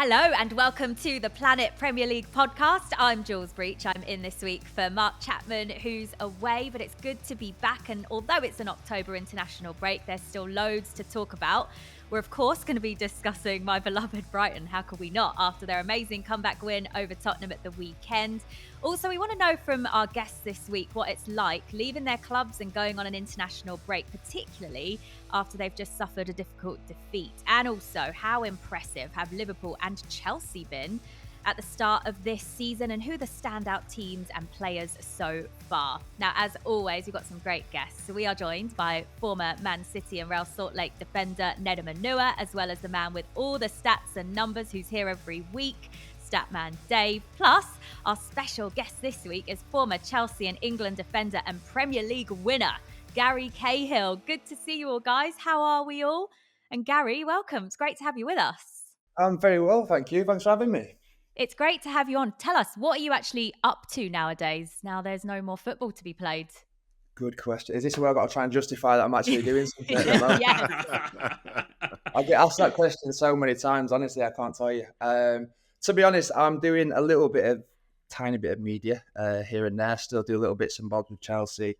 Hello and welcome to the Planet Premier League podcast. I'm Jules Breach. I'm in this week for Mark Chapman, who's away, but it's good to be back. And although it's an October international break, there's still loads to talk about. We're, of course, going to be discussing my beloved Brighton. How could we not, after their amazing comeback win over Tottenham at the weekend? Also, we want to know from our guests this week what it's like leaving their clubs and going on an international break, particularly after they've just suffered a difficult defeat. And also, how impressive have Liverpool and Chelsea been at the start of this season, and who are the standout teams and players so far? Now, as always, we've got some great guests. So we are joined by former Man City and Real Salt Lake defender Nedum Onuoha, as well as the man with all the stats and numbers who's here every week, Statman Dave. Plus, our special guest this week is former Chelsea and England defender and Premier League winner, Gary Cahill. Good to see you all, guys. How are we all? And Gary, welcome. It's great to have you with us. I'm very well, thank you. Thanks for having me. It's great to have you on. Tell us, what are you actually up to nowadays? Now there's no more football to be played. Good question. Is this where I've got to try and justify that I'm actually doing something at the moment? Yes. I get asked that question so many times. Honestly, I can't tell you. To be honest, I'm doing a tiny bit of media here and there. Still do little bits and bobs with Chelsea.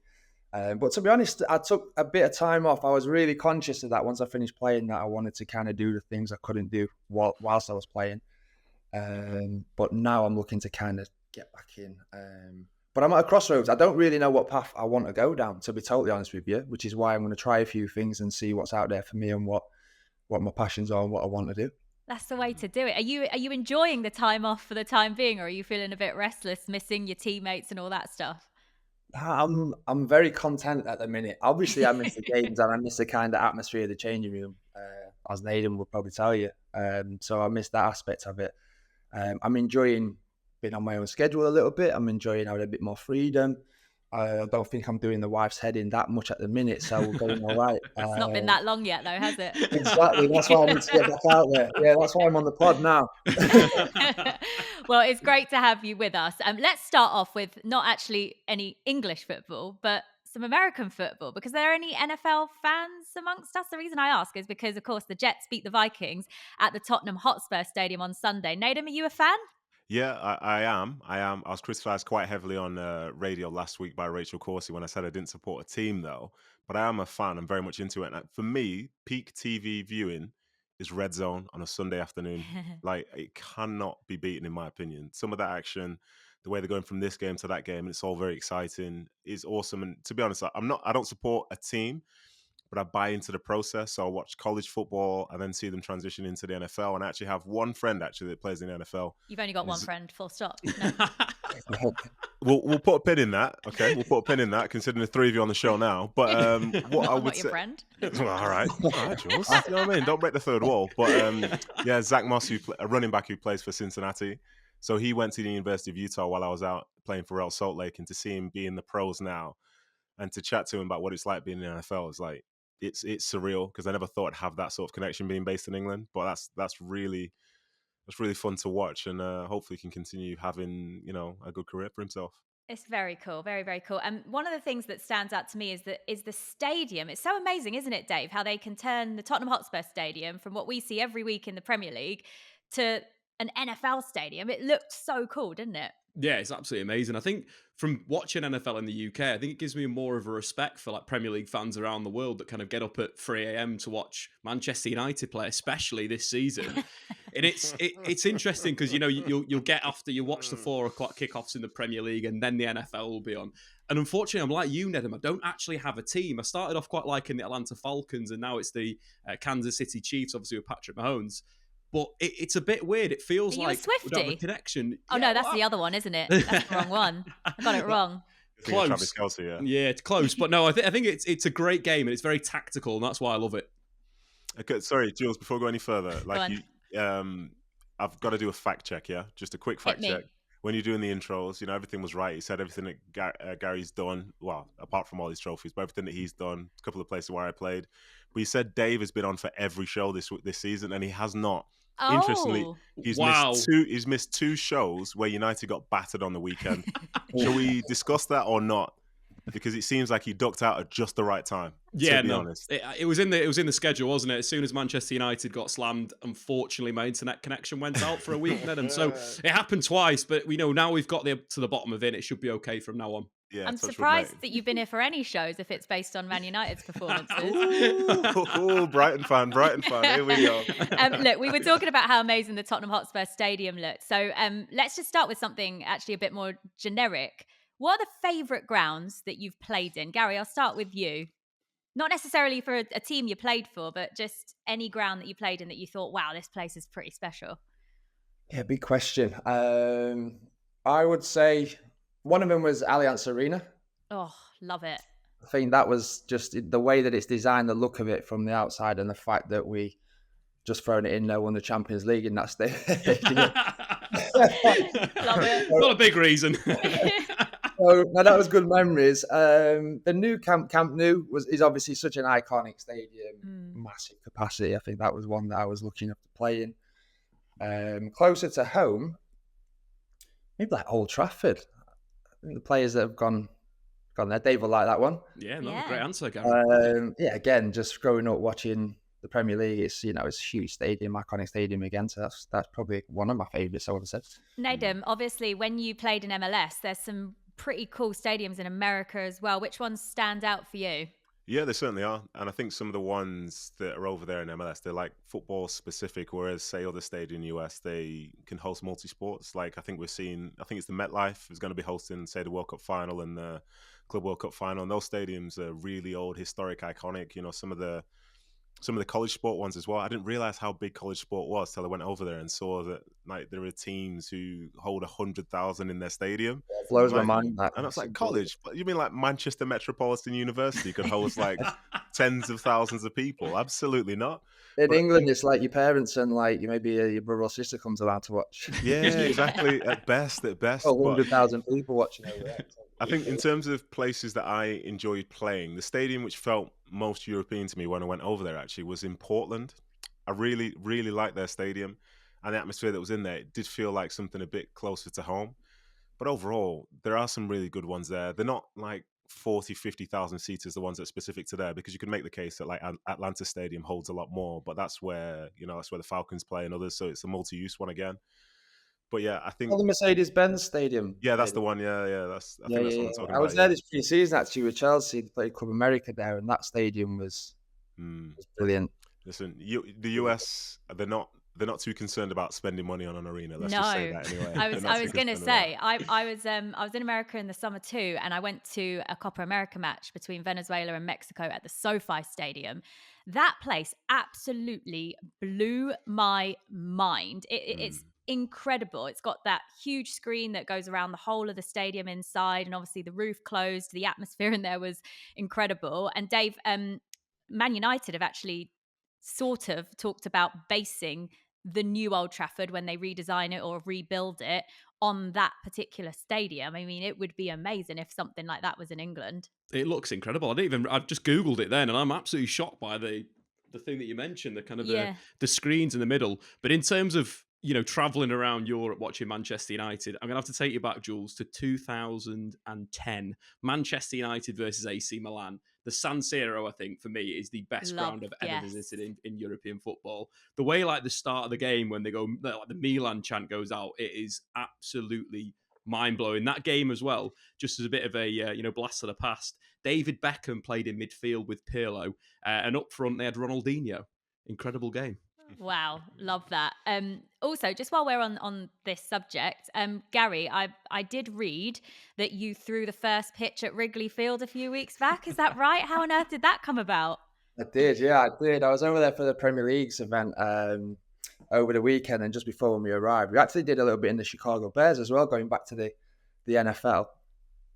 But to be honest, I took a bit of time off. I was really conscious of that once I finished playing, that I wanted to kind of do the things I couldn't do whilst I was playing. But now I'm looking to kind of get back in. But I'm at a crossroads. I don't really know what path I want to go down, to be totally honest with you, which is why I'm going to try a few things and see what's out there for me and what my passions are and what I want to do. That's the way to do it. Are you enjoying the time off for the time being, or are you feeling a bit restless, missing your teammates and all that stuff? I'm very content at the minute. Obviously, I miss the games and I miss the kind of atmosphere of the changing room, as Nedum will probably tell you. So I miss that aspect of it. I'm enjoying being on my own schedule a little bit. I'm enjoying having a bit more freedom. I don't think I'm doing the wife's heading that much at the minute, so we're going all right. It's not been that long yet, though, has it? Exactly. That's why I need to get back out there. Yeah, that's why I'm on the pod now. Well, it's great to have you with us. Let's start off with not actually any English football, but some American football, because there are any NFL fans amongst us. The reason I ask is because, of course, the Jets beat the Vikings at the Tottenham Hotspur Stadium on Sunday. Nedum, are you a fan? Yeah, I am. I was criticised quite heavily on radio last week by Rachel Corsie when I said I didn't support a team, though. But I am a fan. I'm very much into it. And for me, peak TV viewing is Red Zone on a Sunday afternoon. Like, it cannot be beaten, in my opinion. Some of that action, the way they're going from this game to that game, and it's all very exciting, is awesome. And to be honest, I don't support a team, but I buy into the process. So I watch college football and then see them transition into the NFL. And I actually have one friend that plays in the NFL. You've only got one friend, full stop. No. We'll put a pin in that. Okay, we'll put a pin in that, considering the three of you on the show now. But what I would not say, your friend. Well, all right, Jules. You know what I mean? Don't break the third wall. But yeah, Zach Moss, a running back who plays for Cincinnati. So he went to the University of Utah while I was out playing for Real Salt Lake, and to see him be in the pros now, and to chat to him about what it's like being in the NFL is like, it's surreal, because I never thought I'd have that sort of connection being based in England. But that's really fun to watch, and hopefully can continue having, a good career for himself. It's very cool, very, very cool. And one of the things that stands out to me is the stadium. It's so amazing, isn't it, Dave, how they can turn the Tottenham Hotspur Stadium from what we see every week in the Premier League to an NFL stadium. It looked so cool, didn't it? Yeah, it's absolutely amazing. I think from watching NFL in the UK, I think it gives me more of a respect for like Premier League fans around the world that kind of get up at 3 a.m. to watch Manchester United play, especially this season. And it's interesting because, you'll get after you watch the 4 o'clock kickoffs in the Premier League, and then the NFL will be on. And unfortunately, I'm like you, Nedum. I don't actually have a team. I started off quite liking the Atlanta Falcons, and now it's the Kansas City Chiefs, obviously with Patrick Mahomes. But it's a bit weird. It feels like we don't have a connection. Oh, yeah, no, that's the other one, isn't it? That's the wrong one. I got it wrong. Close. Travis Kelce, yeah, it's close. But no, I think it's a great game, and it's very tactical, and that's why I love it. Okay, sorry, Jules, before we go any further, I've got to do a fact check, yeah? Just a quick fact check. When you're doing the intros, everything was right. He said everything that Gary's done, well, apart from all his trophies, but everything that he's done, a couple of places where I played. But he said Dave has been on for every show this season, and he has not. Oh. Interestingly, he's missed 2 shows where United got battered on the weekend. Shall we discuss that or not? because it seems like he ducked out at just the right time. Yeah, to be honest. It was in the schedule, wasn't it? As soon as Manchester United got slammed, unfortunately, my internet connection went out for a week, Nedum. So it happened twice, but we know now we've got to the bottom of it. It should be okay from now on. Yeah, I'm surprised that you've been here for any shows if it's based on Man United's performances. Ooh, Brighton fan. Here we go. Look, we were talking about how amazing the Tottenham Hotspur Stadium looked. So let's just start with something actually a bit more generic. What are the favourite grounds that you've played in? Gary, I'll start with you. Not necessarily for a team you played for, but just any ground that you played in that you thought, wow, this place is pretty special. Yeah, big question. I would say one of them was Allianz Arena. Oh, love it. I think that was just the way that it's designed, the look of it from the outside, and the fact that we just thrown it in there, won the Champions League in that state. Love it. Not a big reason. So now that was good memories. The new Camp Nou is obviously such an iconic stadium, massive capacity. I think that was one that I was looking up to play in. Closer to home, maybe like Old Trafford. I think the players that have gone there, Dave will like that one. Yeah, great answer, Gary. Yeah, again, just growing up watching the Premier League, it's it's a huge stadium, iconic stadium again. So that's probably one of my favourites, I would have said. Nedum, obviously, when you played in MLS, there's some pretty cool stadiums in America as well. Which ones stand out for you? Yeah, they certainly are. And I think some of the ones that are over there in MLS, they're like football specific, whereas, say, other stadiums in the US, they can host multi-sports. Like, I think it's the MetLife is going to be hosting, say, the World Cup final and the Club World Cup final. And those stadiums are really old, historic, iconic. You know, some of the college sport ones as well. I didn't realize how big college sport was till I went over there and saw that like there are teams who hold 100,000 in their stadium. It blows my mind. That. And it's like college. You mean like Manchester Metropolitan University could host like tens of thousands of people? Absolutely not. In England, it's like your parents and like maybe your brother or sister comes around to watch. Yeah, exactly. At best. 100,000 people watching over there. I think in terms of places that I enjoyed playing, the stadium which felt most European to me when I went over there actually was in Portland. I really, really liked their stadium, and the atmosphere that was in there. It did feel like something a bit closer to home. But overall, there are some really good ones there. They're not like 40, 50,000 seaters, the ones that are specific to there, because you can make the case that like Atlanta Stadium holds a lot more, but that's where the Falcons play and others, so it's a multi-use one again. But yeah, I think the Mercedes-Benz Stadium. Yeah, that's the one. Yeah. I think that's what I'm talking about. I was there this pre-season actually with Chelsea. They played Club America there, and that stadium was brilliant. Listen, the US, they're not too concerned about spending money on an arena. Let's just say that anyway. I was going to say I was in America in the summer too, and I went to a Copa America match between Venezuela and Mexico at the SoFi Stadium. That place absolutely blew my mind. It's incredible. It's got that huge screen that goes around the whole of the stadium inside, and obviously the roof closed. The atmosphere in there was incredible. And Dave, Man United have actually sort of talked about basing the new Old Trafford, when they redesign it or rebuild it, on that particular stadium. I mean, it would be amazing if something like that was in England. It looks incredible. I've just Googled it then, and I'm absolutely shocked by the thing that you mentioned, the kind of the screens in the middle. But in terms of traveling around Europe watching Manchester United, I'm going to have to take you back, Jules, to 2010. Manchester United versus AC Milan. The San Siro, I think, for me, is the best ground I've ever visited in European football. The way, like, the start of the game, when they go, like, the Milan chant goes out, it is absolutely mind-blowing. That game as well, just as a bit of a, blast of the past, David Beckham played in midfield with Pirlo, and up front they had Ronaldinho. Incredible game. Wow, love that. Also, just while we're on this subject, Gary, I did read that you threw the first pitch at Wrigley Field a few weeks back. Is that right? How on earth did that come about? I did. I was over there for the Premier League's event over the weekend, and just before when we arrived, we actually did a little bit in the Chicago Bears as well, going back to the NFL,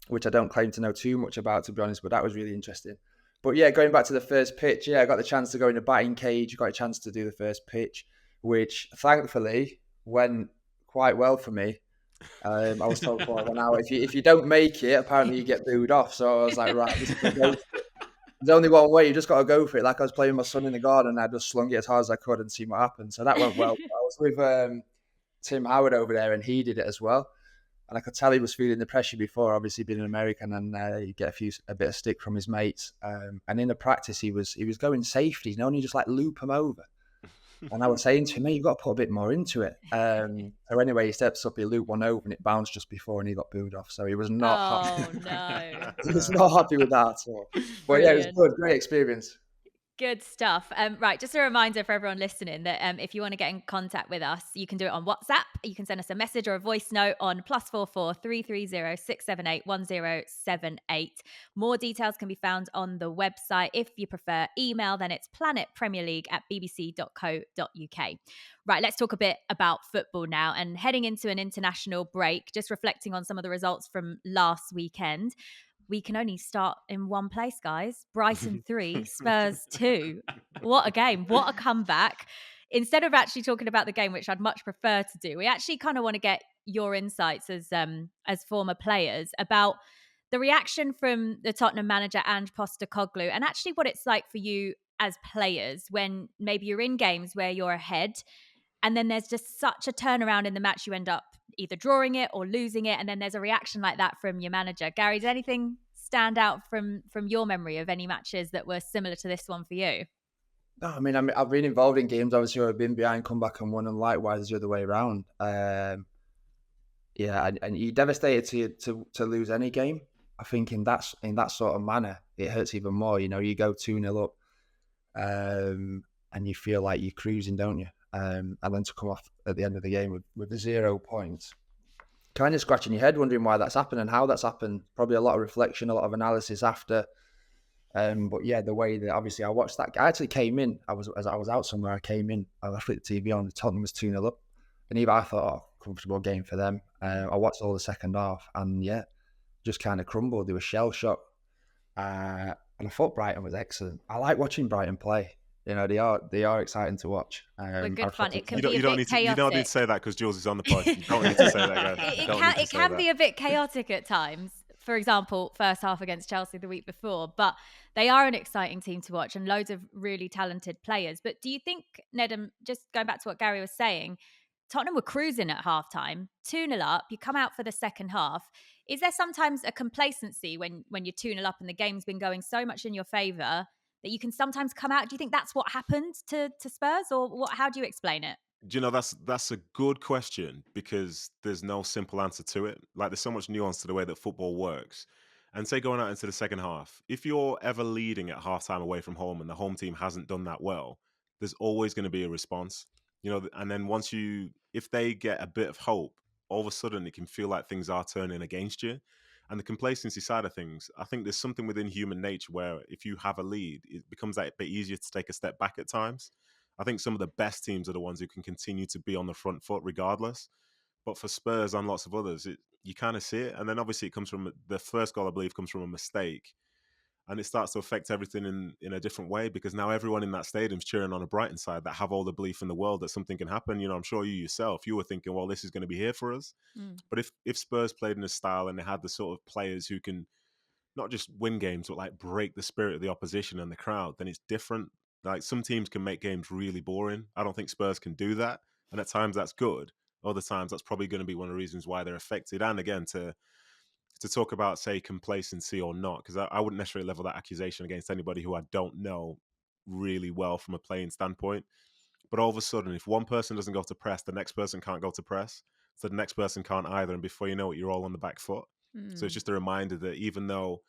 which I don't claim to know too much about, to be honest, but that was really interesting. But yeah, going back to the first pitch, I got the chance to go in the batting cage, got a chance to do the first pitch, which thankfully went quite well for me. I was told for an hour, if you don't make it, apparently you get booed off. So I was like, right, there's only one way, you just got to go for it. Like I was playing with my son in the garden, and I just slung it as hard as I could and see what happened. So that went well. I was with Tim Howard over there, and he did it as well. And I could tell he was feeling the pressure before, obviously being an American, and you get a bit of stick from his mates. And in the practice, he was going safety, and you just like loop him over. And I was saying to him, mate, you've got to put a bit more into it. So anyway, he steps up, he looped one over, and it bounced just before, and he got booed off. So he was not happy. No. He was not happy with that at all. But Brilliant. yeah, it was good, great experience. Good stuff. Right, just a reminder for everyone listening that if you want to get in contact with us, you can do it on WhatsApp. You can send us a message or a voice note on +44 330 678 1078. More details can be found on the website. If you prefer email, then it's planetpremierleague@bbc.co.uk. Right, let's talk a bit about football now. And heading into an international break, just reflecting on some of the results from last weekend. We can only start in one place, guys. Brighton 3, Spurs 2. What a game. What a comeback. Instead of actually talking about the game, which I'd much prefer to do, we actually kind of want to get your insights as former players about the reaction from the Tottenham manager Ange Postecoglou, and actually what it's like for you as players when maybe you're in games where you're ahead and then there's just such a turnaround in the match, you end up either drawing it or losing it, and then there's a reaction like that from your manager. Gary, did anything stand out from your memory of any matches that were similar to this one for you? No, I mean, I've been involved in games, obviously, where I've been behind, come back and won, and likewise the other way around. Yeah, and you're devastated to lose any game. I think in that sort of manner, it hurts even more. You go 2-0 up, and you feel like you're cruising, don't you? And then to come off at the end of the game with the 0 points, kind of scratching your head, wondering why that's happened and how that's happened. Probably a lot of reflection, a lot of analysis after. But yeah, the way that obviously I watched that, I actually came in. I was out somewhere. I came in. I flicked the TV on. The Tottenham was 2-0 up, and even I thought, comfortable game for them. I watched all the second half, and yeah, just kind of crumbled. They were shell shocked, and I thought Brighton was excellent. I like watching Brighton play. They are exciting to watch. Good fun. It can be you a don't bit need chaotic. You don't need to say that because Jules is on the pod. You don't need to say that, guys. It can be a bit chaotic at times. For example, first half against Chelsea the week before, but they are an exciting team to watch and loads of really talented players. But do you think, Nedum, just going back to what Gary was saying, Tottenham were cruising at halftime, 2-0 up, you come out for the second half. Is there sometimes a complacency when you're 2-0 up and the game's been going so much in your favour that you can sometimes come out? Do you think that's what happened to Spurs, or how do you explain it? Do you know, that's a good question because there's no simple answer to it. Like, there's so much nuance to the way that football works. And say going out into the second half, if you're ever leading at halftime away from home and the home team hasn't done that well, there's always going to be a response. And then if they get a bit of hope, all of a sudden it can feel like things are turning against you. And the complacency side of things, I think there's something within human nature where if you have a lead, it becomes that bit easier to take a step back at times. I think some of the best teams are the ones who can continue to be on the front foot regardless. But for Spurs and lots of others, you kind of see it. And then obviously it comes from the first goal, I believe, comes from a mistake. And it starts to affect everything in a different way because now everyone in that stadium's cheering on a Brighton side that have all the belief in the world that something can happen. I'm sure you yourself, you were thinking, well, this is going to be here for us. But if Spurs played in a style and they had the sort of players who can not just win games, but like break the spirit of the opposition and the crowd, then it's different. Like, some teams can make games really boring. I don't think Spurs can do that. And at times that's good. Other times that's probably going to be one of the reasons why they're affected. And again, to talk about, say, complacency or not, because I wouldn't necessarily level that accusation against anybody who I don't know really well from a playing standpoint. But all of a sudden, if one person doesn't go to press, the next person can't go to press. So the next person can't either. And before you know it, you're all on the back foot. So it's just a reminder that even though,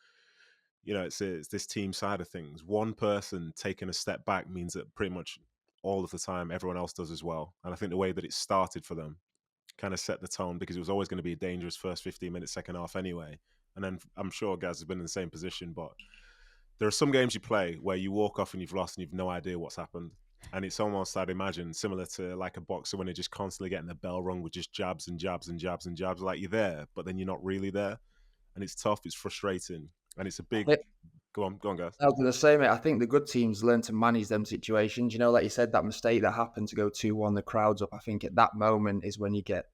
it's this team side of things, one person taking a step back means that pretty much all of the time, everyone else does as well. And I think the way that it started for them kind of set the tone because it was always going to be a dangerous first 15 minutes, second half anyway. And then I'm sure Gaz has been in the same position, but there are some games you play where you walk off and you've lost and you've no idea what's happened. And it's almost, I'd imagine, similar to like a boxer when they're just constantly getting the bell rung with just jabs and jabs and jabs and jabs. Like, you're there, but then you're not really there. And it's tough, it's frustrating. And it's a big... Go on, guys. I was going to say, mate, I think the good teams learn to manage them situations. Like you said, that mistake that happened to go 2-1, the crowd's up. I think at that moment is when you get,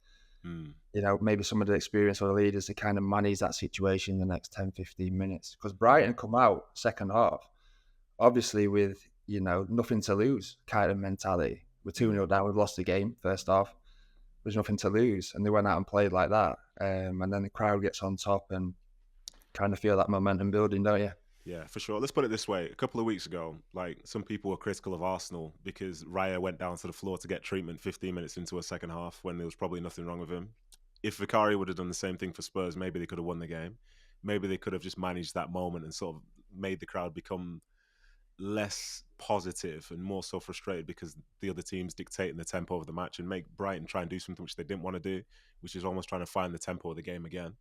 maybe some of the experience or the leaders to kind of manage that situation in the next 10, 15 minutes. Because Brighton come out second half, obviously with, nothing to lose kind of mentality. We're 2-0 down, we've lost the game first half. was nothing to lose, and they went out and played like that. And then the crowd gets on top and kind of feel that momentum building, don't you? Yeah, for sure. Let's put it this way. A couple of weeks ago, like, some people were critical of Arsenal because Raya went down to the floor to get treatment 15 minutes into a second half when there was probably nothing wrong with him. If Vicario would have done the same thing for Spurs, maybe they could have won the game. Maybe they could have just managed that moment and sort of made the crowd become less positive and more so frustrated because the other team's dictating the tempo of the match, and make Brighton try and do something which they didn't want to do, which is almost trying to find the tempo of the game again.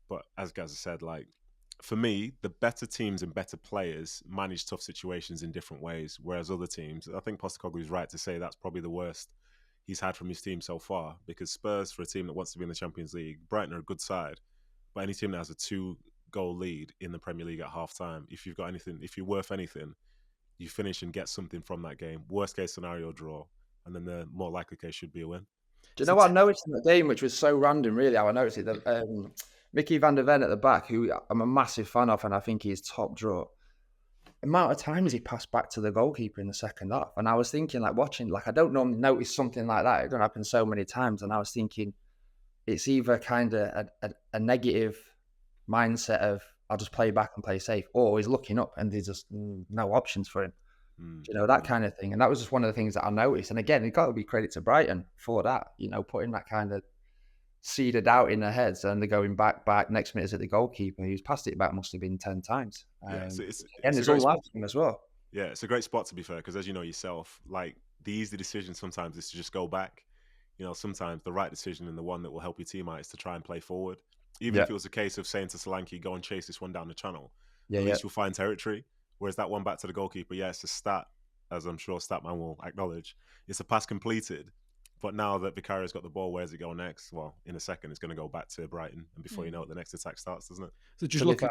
But as Gaz said, like, for me, the better teams and better players manage tough situations in different ways, whereas other teams, I think Postecoglou is right to say that's probably the worst he's had from his team so far, because Spurs, for a team that wants to be in the Champions League, Brighton are a good side, but any team that has a 2-goal lead in the Premier League at half-time, if you're worth anything, you finish and get something from that game. Worst case scenario, draw, and then the more likely case should be a win. Do you know what I noticed in the game, which was so random, really, how I noticed it? That Mickey van der Ven at the back, who I'm a massive fan of, and I think he's top draw. The amount of times he passed back to the goalkeeper in the second half, and I was thinking, like, watching, like, I don't normally notice something like that. It don't happen so many times, and I was thinking, it's either kind of a negative mindset of I'll just play back and play safe, or he's looking up and there's just no options for him. You know, that kind of thing. And that was just one of the things that I noticed. And again, it got to be credit to Brighton for that, you know, putting that kind of seed of doubt in their heads, and they're going back. Next minute is at the goalkeeper, who's passed it back must have been 10 times. There's all that as well. Yeah, it's a great spot, to be fair, because as you know yourself, like, the easy decision sometimes is to just go back. You know, sometimes the right decision and the one that will help your team out is to try and play forward. Even if it was a case of saying to Solanke, go and chase this one down the channel, at least you'll find territory. Whereas that one back to the goalkeeper, it's a stat, as I'm sure Statman will acknowledge. It's a pass completed. But now that Vicario's got the ball, where's it go next? Well, in a second, it's going to go back to Brighton. And before you know it, the next attack starts, doesn't it? So just look. I'm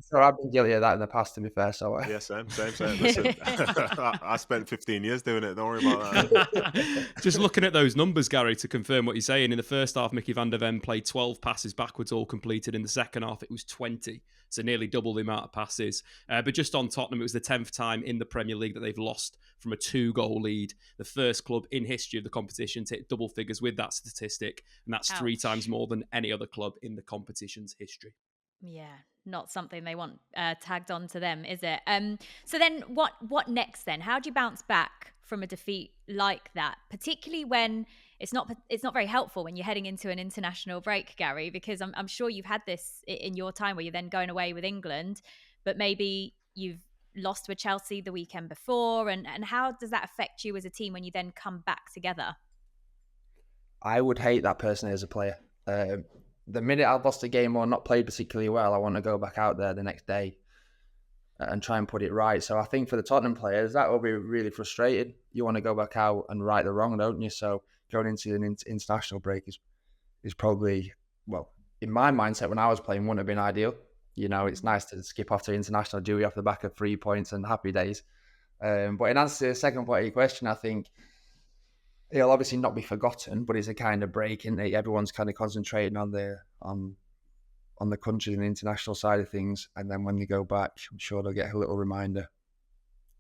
sure I've been guilty of that in the past, to be fair. So yeah, same. Listen, I spent 15 years doing it. Don't worry about that. Just looking at those numbers, Gary, to confirm what you're saying. In the first half, Mickey van der Ven played 12 passes backwards, all completed. In the second half, it was 20. So nearly double the amount of passes. But just on Tottenham, it was the 10th time in the Premier League that they've lost from a 2-goal lead. The first club in history of the competition to hit double figures with that statistic. And that's 3 times more than any other club in the competition's history. Yeah, not something they want tagged on to them, is it? So then what next then? How do you bounce back from a defeat like that? Particularly when it's not very helpful when you're heading into an international break, Gary, because I'm sure you've had this in your time where you're then going away with England, but maybe you've lost with Chelsea the weekend before. And how does that affect you as a team when you then come back together? I would hate that personally as a player. The minute I've lost a game or not played particularly well, I want to go back out there the next day and try and put it right. So I think for the Tottenham players, that will be really frustrating. You want to go back out and right the wrong, don't you? So going into an international break is probably, well, in my mindset when I was playing, wouldn't have been ideal. You know, it's nice to skip off to international duty off the back of 3 points and happy days. But in answer to the second part of your question, I think it'll obviously not be forgotten, but it's a kind of break, isn't it? Everyone's kind of concentrating on the country and the international side of things, and then when they go back, I'm sure they'll get a little reminder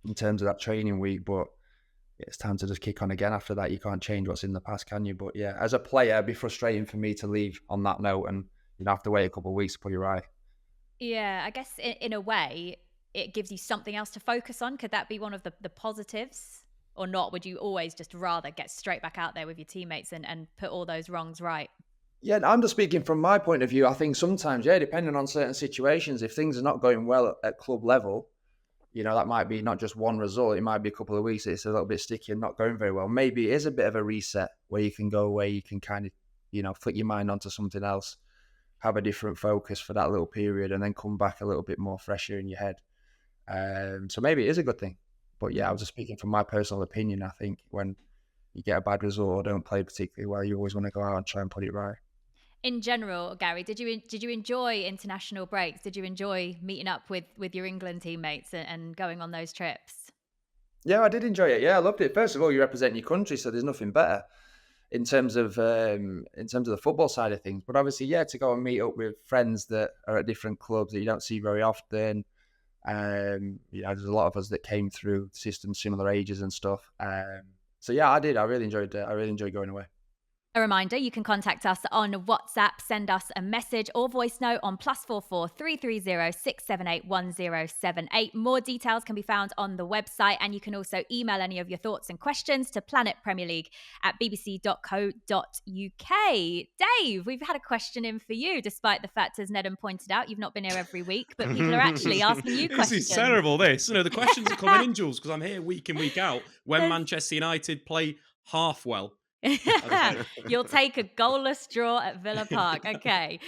in terms of that training week. But it's time to just kick on again after that. You can't change what's in the past, can you? But yeah, as a player, it'd be frustrating for me to leave on that note, and you'd have to wait a couple of weeks to put it right. Yeah, I guess in a way, it gives you something else to focus on. Could that be one of the positives? Or not? Would you always just rather get straight back out there with your teammates and put all those wrongs right? Yeah, I'm just speaking from my point of view. I think sometimes, depending on certain situations, if things are not going well at club level, you know, that might be not just one result. It might be a couple of weeks. It's a little bit sticky and not going very well. Maybe it is a bit of a reset where you can go away. You can kind of, you know, flick your mind onto something else, have a different focus for that little period, and then come back a little bit more fresher in your head. So maybe it is a good thing. But yeah, I was just speaking from my personal opinion. I think when you get a bad result or don't play particularly well, you always want to go out and try and put it right. In general, Gary, did you enjoy international breaks? Did you enjoy meeting up with your England teammates and going on those trips? Yeah, I did enjoy it. Yeah, I loved it. First of all, you represent your country, so there's nothing better in terms of the football side of things. But obviously, to go and meet up with friends that are at different clubs that you don't see very often. There's a lot of us that came through the system, similar ages and stuff. So yeah, I did. I really enjoyed going away. A reminder, you can contact us on WhatsApp, send us a message or voice note on +44 330 678 1078. More details can be found on the website, and you can also email any of your thoughts and questions to planetpremierleague@bbc.co.uk. Dave, we've had a question in for you, despite the fact, as Nedum pointed out, you've not been here every week, but people are actually asking you questions. This is terrible, this. The questions are coming in, Jules, because I'm here week in, week out when Manchester United play half well. You'll take a goalless draw at Villa Park. Okay.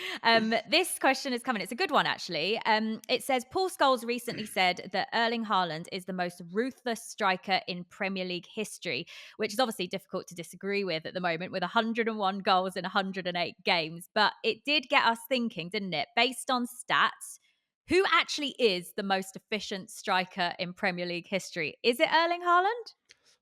This question is coming. It's a good one, actually. It says, Paul Scholes recently said that Erling Haaland is the most ruthless striker in Premier League history, which is obviously difficult to disagree with at the moment, with 101 goals in 108 games. But it did get us thinking, didn't it? Based on stats, who actually is the most efficient striker in Premier League history? Is it Erling Haaland?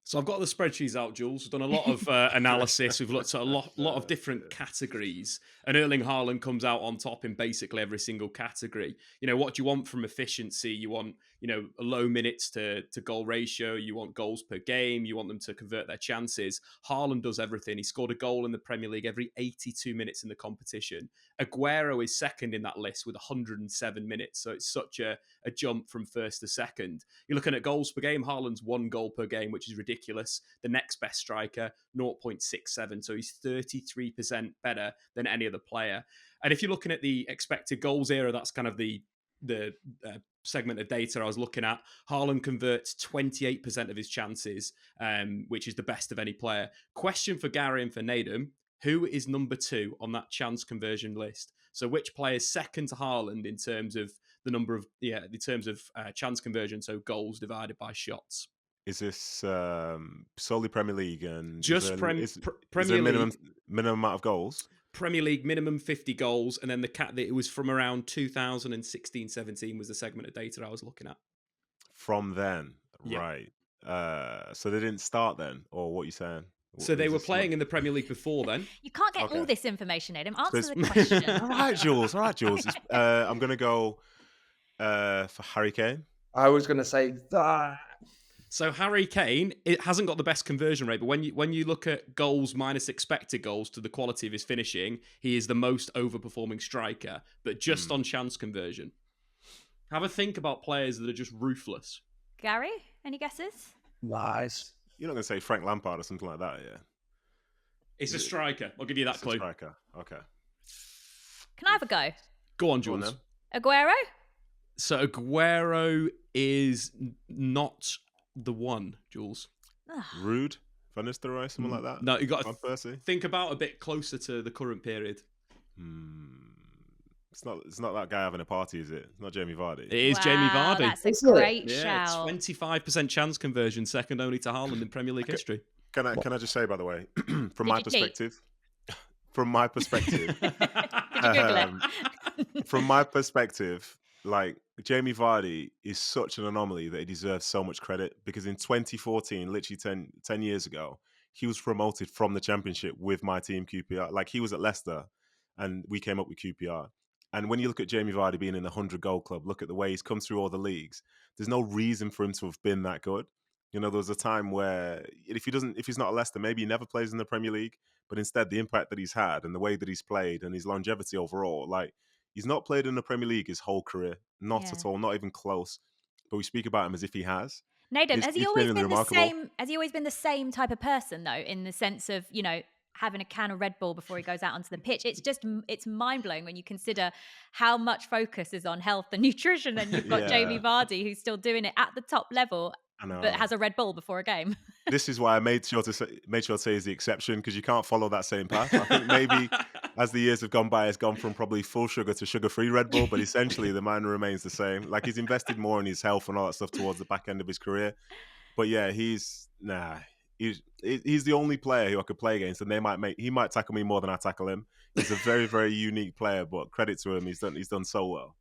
So I've got the spreadsheets out, Jules. We've done a lot of analysis. We've looked at a lot of different categories. And Erling Haaland comes out on top in basically every single category. What do you want from efficiency? You want, a low minutes to goal ratio. You want goals per game. You want them to convert their chances. Haaland does everything. He scored a goal in the Premier League every 82 minutes in the competition. Aguero is second in that list with 107 minutes. So it's such a jump from first to second. You're looking at goals per game. Haaland's 1 goal per game, which is ridiculous. The next best striker, 0.67. So he's 33% better than any other player. And if you're looking at the expected goals era, that's kind of the segment of data I was looking at. Haaland converts 28% of his chances, which is the best of any player. Question for Gary and for Nedum: who is number 2 on that chance conversion list? So which player is second to Haaland in terms of the number of chance conversion, so goals divided by shots? Is this solely Premier League and just Premier League minimum amount of goals? Premier League minimum 50 goals, and then it was from around 2016-17 was the segment of data I was looking at. From then, yeah. Right? So they didn't start then, or what are you saying? So they were playing in the Premier League before then. You can't get all this information, Nedum. Answer the question. All right, Jules. I'm going to go for Harry Kane. I was going to say that. So Harry Kane, it hasn't got the best conversion rate, but when you look at goals minus expected goals to the quality of his finishing, he is the most overperforming striker, but just on chance conversion. Have a think about players that are just ruthless. Gary, any guesses? Lies. You're not going to say Frank Lampard or something like that, yeah? It's a striker. I'll give you that clue. A striker. Okay. Can I have a go? Go on, Jules. Aguero? So Aguero is not the one, Jules. Rude, Van Nistelrooy, something like that. No, you got to think about a bit closer to the current period. It's not that guy having a party, is it? It's not Jamie Vardy. It is Jamie Vardy. That's a great shout. 25% chance conversion, second only to Haaland in Premier League history. Can I just say, by the way, from my perspective, from my perspective, like, Jamie Vardy is such an anomaly that he deserves so much credit, because in 2014, literally 10 years ago, he was promoted from the Championship with my team QPR. Like, he was at Leicester and we came up with QPR. And when you look at Jamie Vardy being in the 100-goal club, look at the way he's come through all the leagues, there's no reason for him to have been that good. There was a time where if he's not at Leicester, maybe he never plays in the Premier League, but instead the impact that he's had and the way that he's played and his longevity overall, like, he's not played in the Premier League his whole career. Not at all, not even close. But we speak about him as if he has. Nedum, has he always been the same type of person, though, in the sense of, having a can of Red Bull before he goes out onto the pitch? It's mind-blowing when you consider how much focus is on health and nutrition, and you've got Jamie Vardy, who's still doing it at the top level, but has a Red Bull before a game. This is why I made sure to say he's the exception, because you can't follow that same path. I think maybe as the years have gone by, it's gone from probably full sugar to sugar-free Red Bull, but essentially the man remains the same. Like, he's invested more in his health and all that stuff towards the back end of his career. But yeah, he's the only player who I could play against, and he might tackle me more than I tackle him. He's a very, very unique player, but credit to him, he's done so well.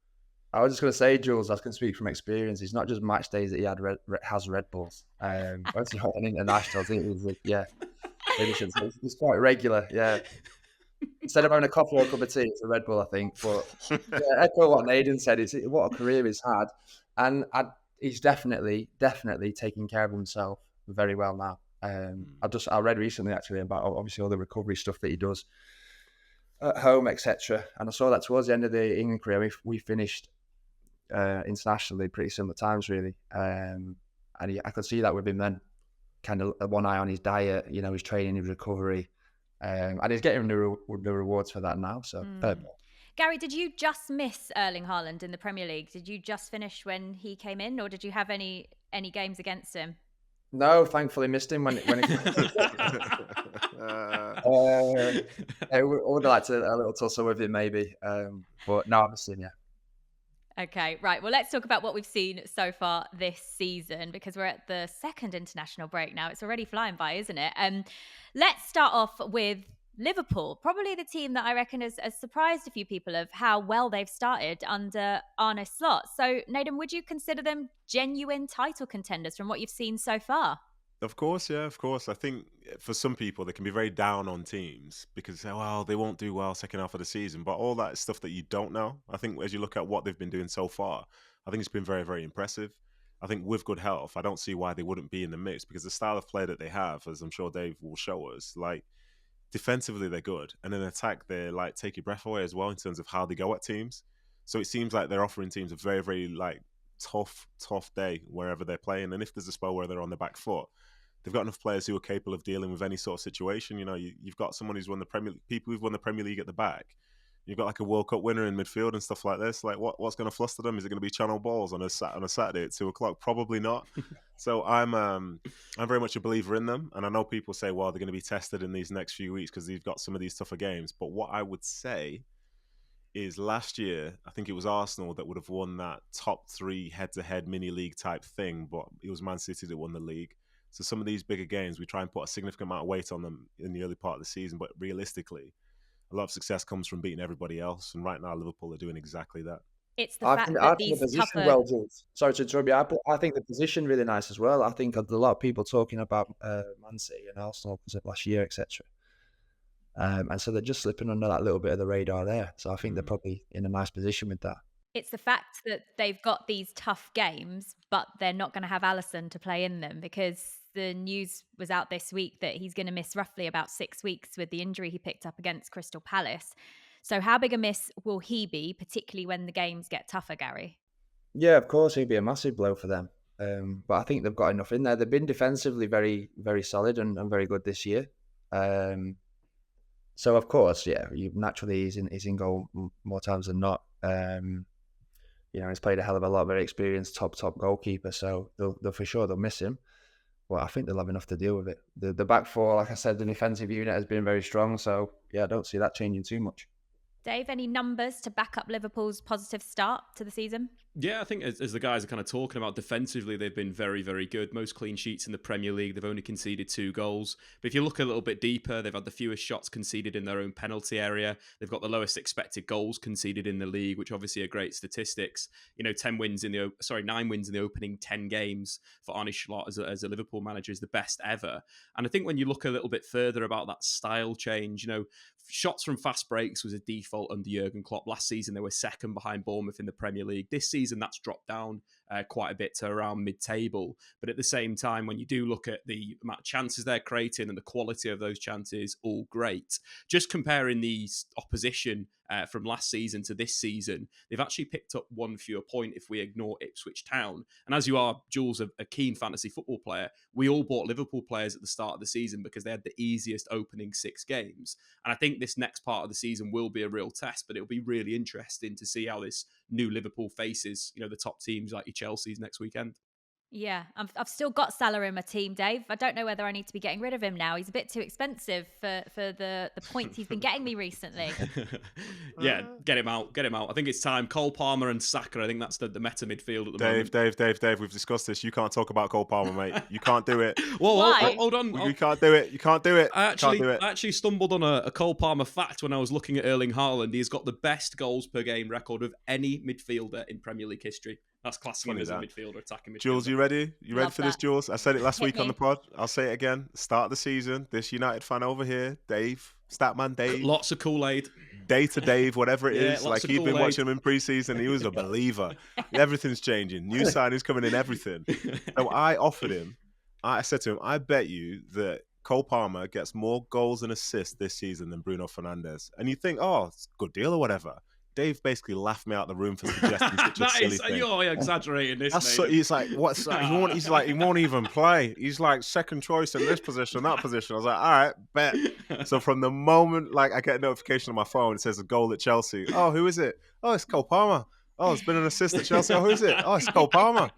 I was just going to say, Jules, I can speak from experience. It's not just match days that he has Red Bulls. Once he got an international, I think it was it's quite regular. Yeah. Instead of having a coffee or a cup of tea, it's a Red Bull, I think. But echo what Nedum said. It's what a career he's had, and he's definitely taking care of himself very well now. I read recently actually about obviously all the recovery stuff that he does at home, etc. And I saw that towards the end of the England career, we finished internationally pretty similar times, really. And I could see that with him then, kind of one eye on his diet, his training, his recovery, and he's getting the rewards for that now. So, Gary, did you just miss Erling Haaland in the Premier League? Did you just finish when he came in, or did you have any games against him? No, thankfully missed him when it I would have liked a little tussle with him maybe, but no, I missed him, yeah. Okay, right. Well, let's talk about what we've seen so far this season, because we're at the second international break now. It's already flying by, isn't it? Let's start off with Liverpool, probably the team that I reckon has surprised a few people of how well they've started under Arne Slot. So, Nedum, would you consider them genuine title contenders from what you've seen so far? Of course, yeah, of course. I think for some people, they can be very down on teams because they say, well, they won't do well second half of the season. But all that stuff that you don't know, I think as you look at what they've been doing so far, I think it's been very, very impressive. I think with good health, I don't see why they wouldn't be in the mix because the style of play that they have, as I'm sure Dave will show us, like, defensively they're good, and in attack they're like take your breath away as well in terms of how they go at teams. So it seems like they're offering teams a very, very like tough day wherever they're playing. And if there's a spell where they're on the back foot, they've got enough players who are capable of dealing with any sort of situation. You've got someone who's won the Premier League, people who've won the Premier League at the back. You've got like a World Cup winner in midfield and stuff like this. Like what's going to fluster them? Is it going to be channel balls on a Saturday at 2:00? Probably not. So I'm very much a believer in them, and I know people say, well, they're going to be tested in these next few weeks because they've got some of these tougher games. But what I would say is last year, I think it was Arsenal that would have won that top 3 head-to-head mini-league type thing, but it was Man City that won the league. So some of these bigger games, we try and put a significant amount of weight on them in the early part of the season, but realistically, a lot of success comes from beating everybody else, and right now Liverpool are doing exactly that. It's the fact that these the position tougher... well, Jules. Sorry to interrupt you. I think the position really nice as well. I think a lot of people talking about Man City and Arsenal last year, etc. And so they're just slipping under that little bit of the radar there. So I think they're probably in a nice position with that. It's the fact that they've got these tough games, but they're not going to have Alisson to play in them, because the news was out this week that he's going to miss roughly about 6 weeks with the injury he picked up against Crystal Palace. So how big a miss will he be, particularly when the games get tougher, Gary? Yeah, of course, he'd be a massive blow for them. But I think they've got enough in there. They've been defensively very, very solid and very good this year. So, of course, yeah, naturally he's in goal more times than not. He's played a hell of a lot, very experienced top goalkeeper. So they'll for sure they'll miss him. Well, I think they'll have enough to deal with it. The back four, like I said, the defensive unit has been very strong. So, yeah, I don't see that changing too much. Dave, any numbers to back up Liverpool's positive start to the season? Yeah, I think as the guys are kind of talking about, defensively, they've been very, very good. Most clean sheets in the Premier League. They've only conceded 2 goals. But if you look a little bit deeper, they've had the fewest shots conceded in their own penalty area. They've got the lowest expected goals conceded in the league, which obviously are great statistics. 9 wins in the opening 10 games for Arne Slot as a Liverpool manager is the best ever. And I think when you look a little bit further about that style change, shots from fast breaks was a default under Jurgen Klopp. Last season, they were second behind Bournemouth in the Premier League. This season, that's dropped down quite a bit to around mid-table. But at the same time, when you do look at the amount of chances they're creating and the quality of those chances, all great. Just comparing these opposition from last season to this season, they've actually picked up 1 fewer point if we ignore Ipswich Town. And as you are, Jules, a keen fantasy football player, we all bought Liverpool players at the start of the season because they had the easiest opening 6 games. And I think this next part of the season will be a real test, but it'll be really interesting to see how this new Liverpool faces, the top teams like your Chelsea's next weekend. Yeah, I've still got Salah in my team, Dave. I don't know whether I need to be getting rid of him now. He's a bit too expensive for the points he's been getting me recently. Yeah, get him out. I think it's time. Cole Palmer and Saka, I think that's the meta midfield at the moment. Dave, we've discussed this. You can't talk about Cole Palmer, mate. You can't do it. Whoa, hold on. You can't do it. You can't do it. I actually stumbled on a Cole Palmer fact when I was looking at Erling Haaland. He's got the best goals per game record of any midfielder in Premier League history. That's classing him as a midfielder, attacking midfielder. Jules, you ready? You ready for this, Jules? I said it last week on the pod. I'll say it again. Start of the season. This United fan over here, Dave, Statman Dave. Lots of Kool-Aid. Day to Dave, whatever it is. Like he'd been watching him in pre-season. He was a believer. Everything's changing. New signings coming in, everything. So I offered him I said to him, I bet you that Cole Palmer gets more goals and assists this season than Bruno Fernandes. And you think, oh, it's a good deal or whatever. Dave basically laughed me out the room for suggesting such a silly thing. You're exaggerating this, mate. He's like, what's that? He's like, he won't even play. He's like second choice in this position, that position. I was like, all right, bet. So from the moment like I get a notification on my phone, it says a goal at Chelsea. Oh, who is it? Oh, it's Cole Palmer. Oh, it's been an assist at Chelsea. Oh, who is it? Oh, it's Cole Palmer.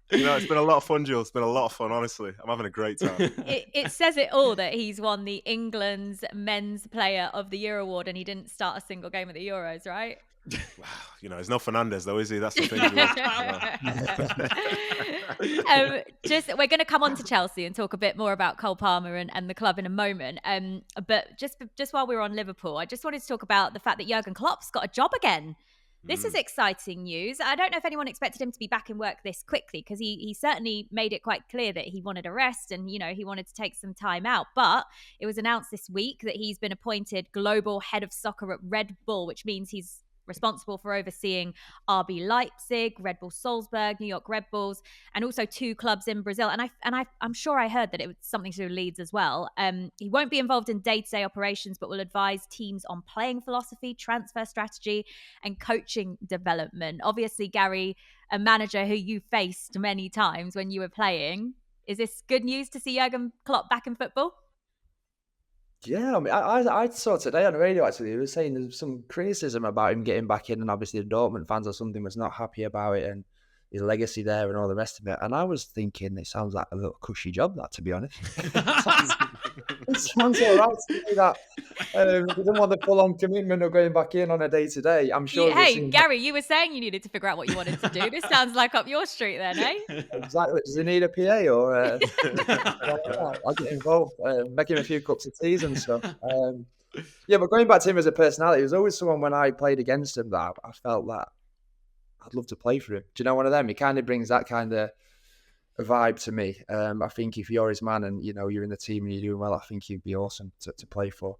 It's been a lot of fun, Jules. It's been a lot of fun, honestly. I'm having a great time. It says it all that he's won the England's Men's Player of the Year award and he didn't start a single game at the Euros, right? He's no Fernandes though, is he? That's the thing. We're going to come on to Chelsea and talk a bit more about Cole Palmer and the club in a moment. But just while we're on Liverpool, I just wanted to talk about the fact that Jurgen Klopp's got a job again. This is exciting news. I don't know if anyone expected him to be back in work this quickly because he certainly made it quite clear that he wanted a rest and, he wanted to take some time out. But it was announced this week that he's been appointed global head of soccer at Red Bull, which means he's responsible for overseeing RB Leipzig, Red Bull Salzburg, New York Red Bulls, and also 2 clubs in Brazil. And I'm sure I heard that it was something to do with Leeds as well. He won't be involved in day-to-day operations, but will advise teams on playing philosophy, transfer strategy, and coaching development. Obviously, Gary, a manager who you faced many times when you were playing, is this good news to see Jurgen Klopp back in football? Yeah, I mean, I saw today on the radio, actually, he was saying there's some criticism about him getting back in, and obviously the Dortmund fans or something was not happy about it, and his legacy there and all the rest of it. And I was thinking, it sounds like a little cushy job, that, to be honest. It sounds all right to me that he doesn't want the full-on commitment of going back in on a day-to-day. I'm sure. Hey, Gary, you were saying you needed to figure out what you wanted to do. This sounds like up your street then, eh? Exactly. Does he need a PA or I'll get involved, making a few cups of teas and stuff. But going back to him as a personality, he was always someone when I played against him that I felt that I'd love to play for him. Do you know, one of them? He kind of brings that kind of vibe to me. I think if you're his man and you're in the team and you're doing well, I think he'd be awesome to play for.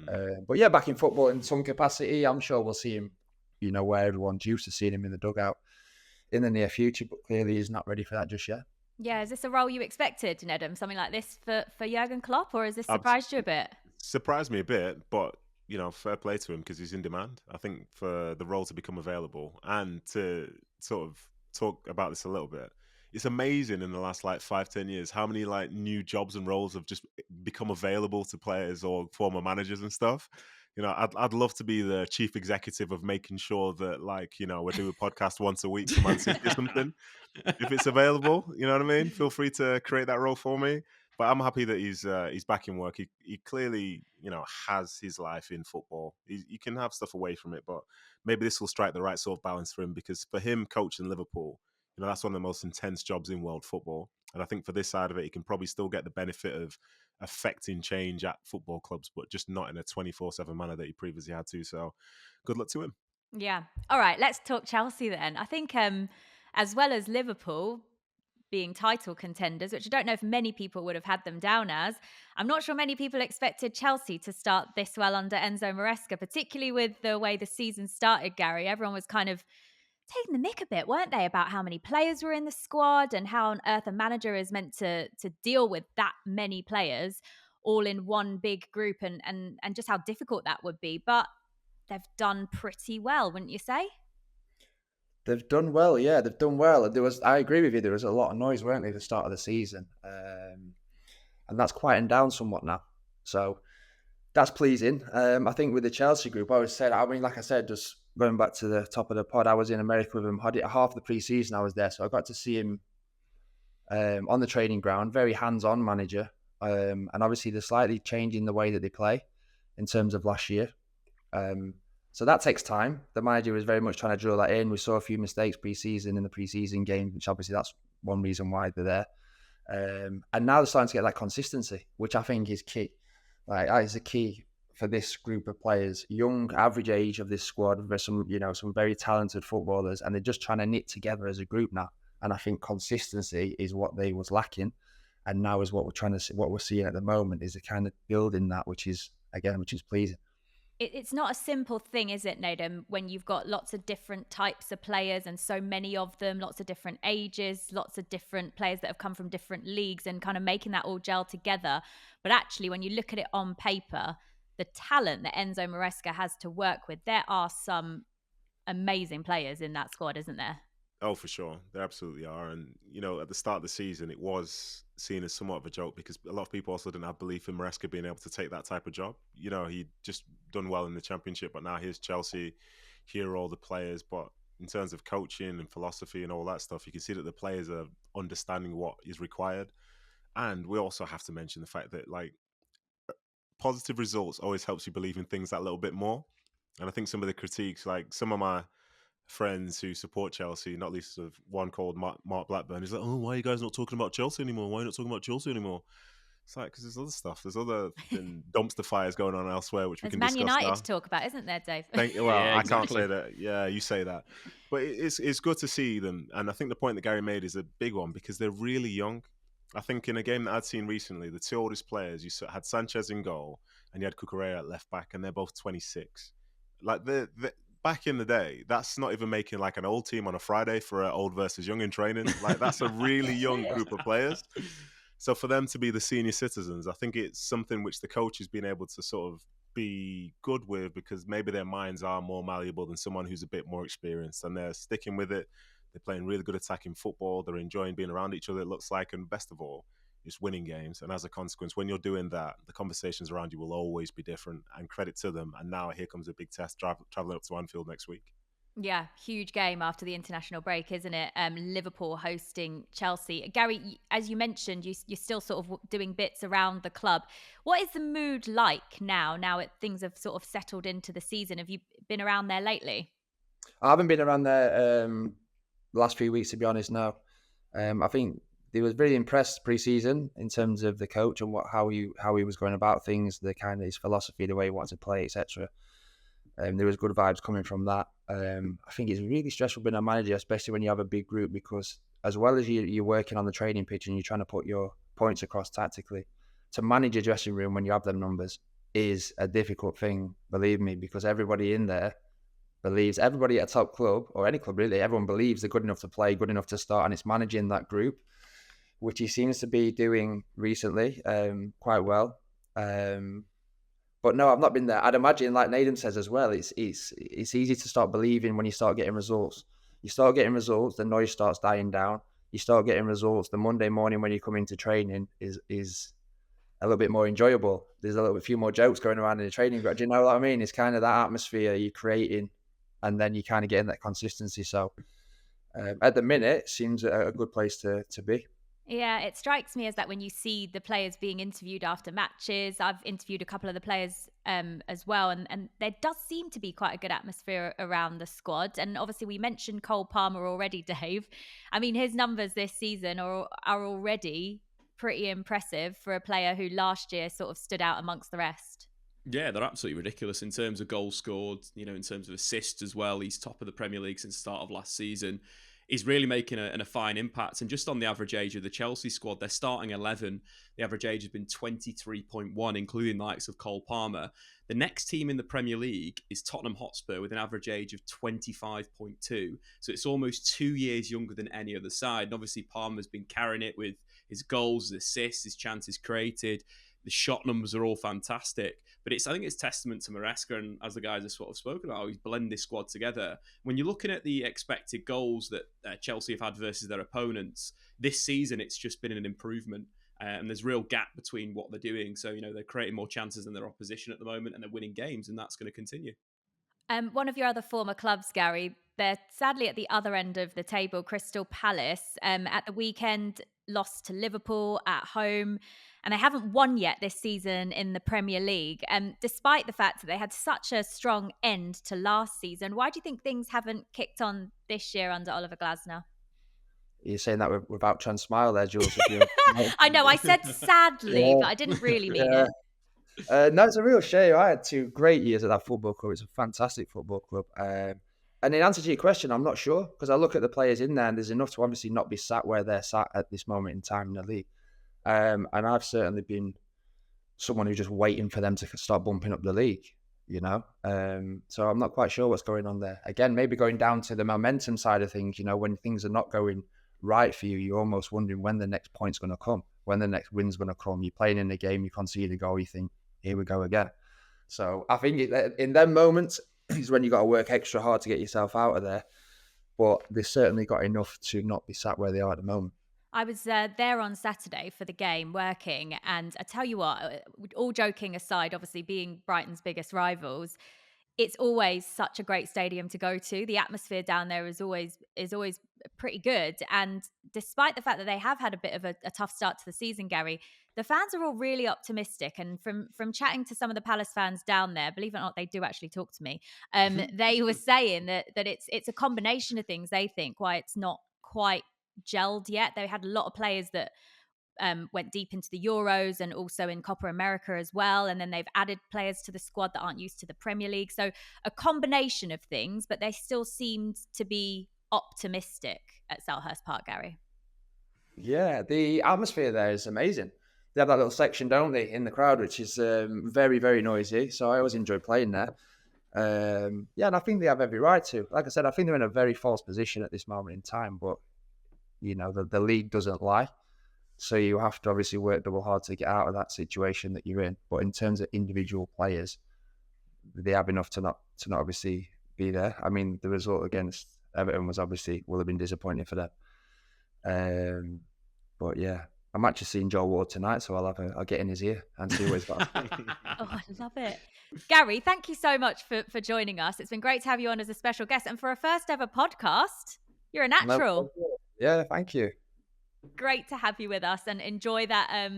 But yeah, back in football in some capacity, I'm sure we'll see him, where everyone's used to seeing him in the dugout in the near future, but clearly he's not ready for that just yet. Yeah, is this a role you expected, Nedum? Something like this for Jurgen Klopp, or has this surprised you a bit? Surprised me a bit, but fair play to him because he's in demand. I think for the role to become available and to sort of talk about this a little bit, it's amazing in the last 5-10 years how many new jobs and roles have just become available to players or former managers and stuff. I'd love to be the chief executive of making sure that we're doing a podcast once a week for Man City or something. If it's available, you know what I mean? Feel free to create that role for me. But I'm happy that he's back in work. He clearly, has his life in football. He can have stuff away from it, but maybe this will strike the right sort of balance for him because for him, coaching Liverpool, that's one of the most intense jobs in world football. And I think for this side of it, he can probably still get the benefit of affecting change at football clubs, but just not in a 24/7 manner that he previously had to. So good luck to him. Yeah. All right, let's talk Chelsea then. I think as well as Liverpool being title contenders, which I don't know if many people would have had them down as, I'm not sure many people expected Chelsea to start this well under Enzo Maresca, particularly with the way the season started, Gary. Everyone was kind of taking the mick a bit, weren't they, about how many players were in the squad and how on earth a manager is meant to deal with that many players all in one big group and just how difficult that would be. But they've done pretty well, wouldn't you say? They've done well, yeah. They've done well. I agree with you. There was a lot of noise, weren't there, at the start of the season, and that's quieting down somewhat now. So that's pleasing. I think with the Chelsea group, I always said, like I said, just going back to the top of the pod, I was in America with him. Half the pre-season I was there, so I got to see him on the training ground. Very hands-on manager, and obviously they're slightly changing the way that they play in terms of last year. So that takes time. The manager was very much trying to drill that in. We saw a few mistakes pre-season in the pre-season game, which obviously that's one reason why they're there. And now they're starting to get that consistency, which I think is key. That is a key for this group of players. Young, average age of this squad. There's some very talented footballers, and they're just trying to knit together as a group now. And I think consistency is what they was lacking, and now is what we're seeing at the moment is a kind of building that, which is pleasing. It's not a simple thing, is it, Nedum, when you've got lots of different types of players and so many of them, lots of different ages, lots of different players that have come from different leagues, and kind of making that all gel together. But actually, when you look at it on paper, the talent that Enzo Maresca has to work with, there are some amazing players in that squad, isn't there? Oh, for sure. There absolutely are. And, at the start of the season, it was seen as somewhat of a joke because a lot of people also didn't have belief in Maresca being able to take that type of job. He'd just done well in the Championship, but now here's Chelsea, here are all the players. But in terms of coaching and philosophy and all that stuff, you can see that the players are understanding what is required. And we also have to mention the fact that, positive results always helps you believe in things that little bit more. And I think some of the critiques, like some of my friends who support Chelsea, not least of one called Mark Blackburn, is like, oh, why are you guys not talking about Chelsea anymore? Why are you not talking about Chelsea anymore? It's like, because there's other stuff. There's other dumpster fires going on elsewhere, which we can discuss now. Man United to talk about, isn't there, Dave? I can't say that. Yeah, you say that. But it's good to see them. And I think the point that Gary made is a big one because they're really young. I think in a game that I'd seen recently, the two oldest players, you had Sanchez in goal and you had Cucurella at left back, and they're both 26. Like, back in the day, that's not even making like an old team on a Friday for old versus young in training. Like, that's a really young group of players. So for them to be the senior citizens, I think it's something which the coach has been able to sort of be good with because maybe their minds are more malleable than someone who's a bit more experienced, and they're sticking with it. They're playing really good attacking football. They're enjoying being around each other, it looks like. And best of all, it's winning games. And as a consequence, when you're doing that, the conversations around you will always be different, and credit to them. And now here comes a big test, traveling up to Anfield next week. Yeah, huge game after the international break, isn't it? Liverpool hosting Chelsea. Gary, as you mentioned, you're still sort of doing bits around the club. What is the mood like now things have sort of settled into the season? Have you been around there lately? I haven't been around there the last few weeks, to be honest, no. I think they was very impressed pre-season in terms of the coach and how he was going about things, the kind of his philosophy, the way he wanted to play, etc. There was good vibes coming from that. I think it's really stressful being a manager, especially when you have a big group, because as well as you're working on the training pitch and you're trying to put your points across tactically, to manage a dressing room when you have them numbers is a difficult thing, believe me, because everybody in there believes, everybody at a top club, or any club really, everyone believes they're good enough to play, good enough to start, and it's managing that group, which he seems to be doing recently quite well. But no, I've not been there. I'd imagine, like Nedum says as well, it's easy to start believing when you start getting results. You start getting results, the noise starts dying down. You start getting results, the Monday morning when you come into training is a little bit more enjoyable. There's a little bit few more jokes going around in the training ground. Do you know what I mean? It's kind of that atmosphere you're creating, and then you kind of get in that consistency. So at the minute, it seems a good place to be. Yeah, it strikes me as that when you see the players being interviewed after matches, I've interviewed a couple of the players as well, and there does seem to be quite a good atmosphere around the squad. And obviously we mentioned Cole Palmer already, Dave. I mean, his numbers this season are already pretty impressive for a player who last year sort of stood out amongst the rest. Yeah, they're absolutely ridiculous in terms of goals scored, in terms of assists as well. He's top of the Premier League since the start of last season. He's really making a fine impact. And just on the average age of the Chelsea squad, they're starting 11. The average age has been 23.1, including the likes of Cole Palmer. The next team in the Premier League is Tottenham Hotspur with an average age of 25.2. So it's almost 2 years younger than any other side. And obviously Palmer's been carrying it with his goals, his assists, his chances created. The shot numbers are all fantastic. But I think it's testament to Maresca, and as the guys have sort of spoken about, he's blended this squad together. When you're looking at the expected goals that Chelsea have had versus their opponents, this season it's just been an improvement. And there's real gap between what they're doing. So, they're creating more chances than their opposition at the moment, and they're winning games, and that's going to continue. One of your other former clubs, Gary, they're sadly at the other end of the table, Crystal Palace. At the weekend, lost to Liverpool at home, and they haven't won yet this season in the Premier League. Despite the fact that they had such a strong end to last season, why do you think things haven't kicked on this year under Oliver Glasner? You're saying that without trying to smile there, Jules. I know, I said sadly, but I didn't really mean it. No, it's a real shame. I had 2 great years at that football club. It's a fantastic football club. And in answer to your question, I'm not sure, because I look at the players in there and there's enough to obviously not be sat where they're sat at this moment in time in the league. And I've certainly been someone who's just waiting for them to start bumping up the league. you know. So I'm not quite sure what's going on there. Again, maybe going down to the momentum side of things, you know, when things are not going right for you, you're almost wondering when the next point's going to come, when the next win's going to come. You're playing in the game, you concede a goal, you think, here we go again. So I think in them moments is when you got to work extra hard to get yourself out of there. But they've certainly got enough to not be sat where they are at the moment. I was there on Saturday for the game working, and I tell you what, all joking aside, obviously being Brighton's biggest rivals, it's always such a great stadium to go to. The atmosphere down there is always pretty good. And despite the fact that they have had a bit of a tough start to the season, Gary, the fans are all really optimistic. And from chatting to some of the Palace fans down there, believe it or not, they do actually talk to me. They were saying that it's a combination of things. They think why it's not quite gelled yet. They had a lot of players that went deep into the Euros and also in Copa America as well. And then they've added players to the squad that aren't used to the Premier League. So a combination of things, but they still seemed to be optimistic at Selhurst Park, Gary. Yeah, the atmosphere there is amazing. They have that little section, don't they, in the crowd, which is very, very noisy. So I always enjoy playing there. Yeah, and I think they have every right to. Like I said, I think they're in a very false position at this moment in time. But, you know, the league doesn't lie. So you have to obviously work double hard to get out of that situation that you're in. But in terms of individual players, they have enough to not obviously be there. I mean, the result against Everton will have been disappointing for them. But yeah, I'm actually seeing Joel Ward tonight, so I'll get in his ear and see what he's got to say. Oh, I love it. Gary, thank you so much for joining us. It's been great to have you on as a special guest. And for a first ever podcast, you're a natural. Yeah, thank you. Great to have you with us, and enjoy that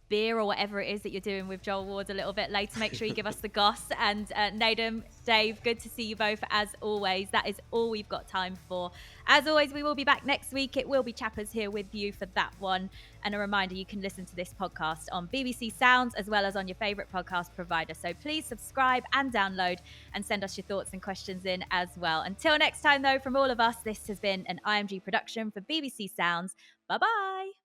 beer or whatever it is that you're doing with Joel Ward a little bit later. Make sure you give us the goss. And Nedum, Dave, good to see you both as always. That is all we've got time for. As always, we will be back next week. It will be Chappers here with you for that one. And a reminder, you can listen to this podcast on BBC Sounds as well as on your favourite podcast provider. So please subscribe and download and send us your thoughts and questions in as well. Until next time, though, from all of us, this has been an IMG production for BBC Sounds. Bye-bye.